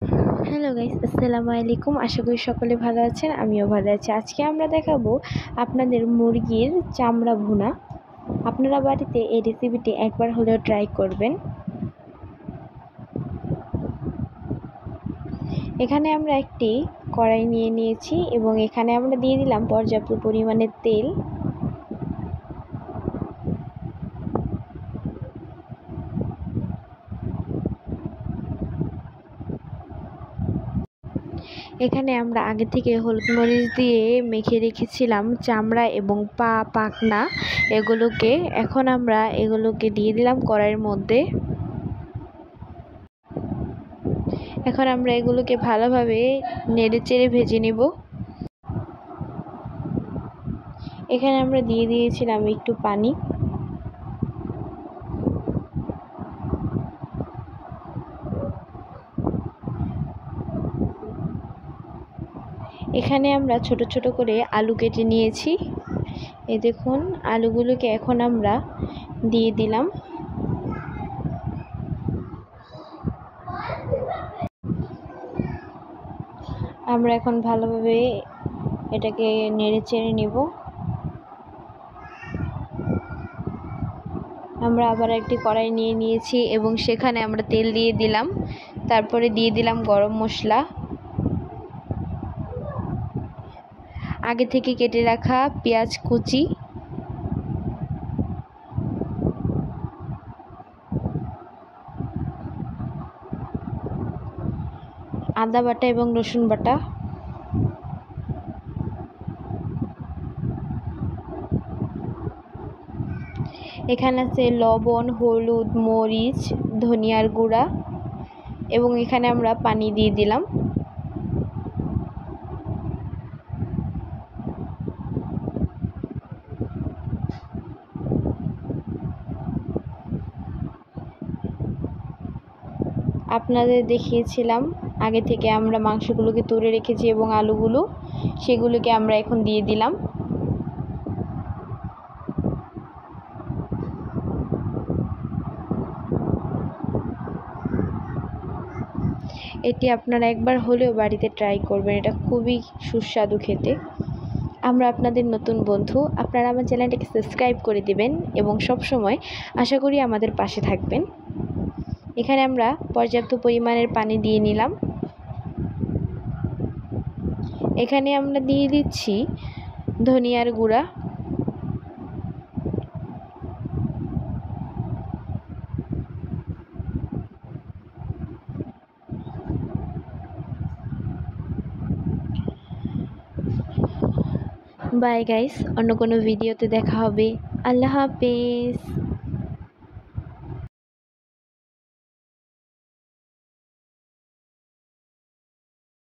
Hello guys, আসসালামু আলাইকুম। আশা করি সকলে ভালো আছেন, আমিও ভালো আছি। আজকে আমরা দেখাবো আপনাদের মুরগির চামড়া ভুনা। আপনারা বাড়িতে এই রেসিপিটি একবার হলেও ট্রাই করবেন। এখানে আমরা একটি কড়াই নিয়ে নিয়েছি এবং এখানে আমরা দিয়ে দিলাম পর্যাপ্ত পরিমাণে তেল। এখানে আমরা আগে থেকে হলুদ মরিচ দিয়ে মেখে রেখেছিলাম চামড়া এবং পাখনা এগুলোকে। এখন আমরা এগুলোকে দিয়ে দিলাম কড়াইয়ের মধ্যে। এখন আমরা এগুলোকে ভালোভাবে নেড়েচেড়ে ভেজে নেব। এখানে আমরা দিয়ে দিয়েছিলাম একটু পানি। এখানে আমরা ছোট ছোট করে আলু কেটে নিয়েছি। এই দেখুন, আলুগুলোকে এখন আমরা দিয়ে দিলাম। আমরা এখন ভালোভাবে এটাকে নেড়ে চেড়ে নেব। আমরা আবার একটি কড়াই নিয়ে নিয়েছি এবং সেখানে আমরা তেল দিয়ে দিলাম। তারপরে দিয়ে দিলাম গরম মশলা, আগে থেকে কেটে রাখা পেঁয়াজ কুচি, আদা বাটা এবং রসুন বাটা, এখানে আছে লবণ, হলুদ, মরিচ, ধনিয়ার গুঁড়া এবং এখানে আমরা পানি দিয়ে দিলাম। আপনাদের দেখিয়েছিলাম আগে থেকে আমরা মাংসগুলোকে তুলে রেখেছি এবং আলুগুলো সেগুলোকে আমরা এখন দিয়ে দিলাম। এটি আপনারা একবার হলেও বাড়িতে ট্রাই করবেন, এটা খুবই সুস্বাদু খেতে। আমরা আপনাদের নতুন বন্ধু, আপনারা আমার চ্যানেলটাকে সাবস্ক্রাইব করে দিবেন এবং সব সময় আশা করি আমাদের পাশে থাকবেন। এখানে আমরা পর্যাপ্ত পরিমাণের পানি দিয়ে নিলাম। এখানে আমরা দিয়ে দিচ্ছি ধনিয়ার গুঁড়া, বাই গাইস, অন্য কোনো ভিডিওতে দেখা হবে। আল্লাহ হাফেজ।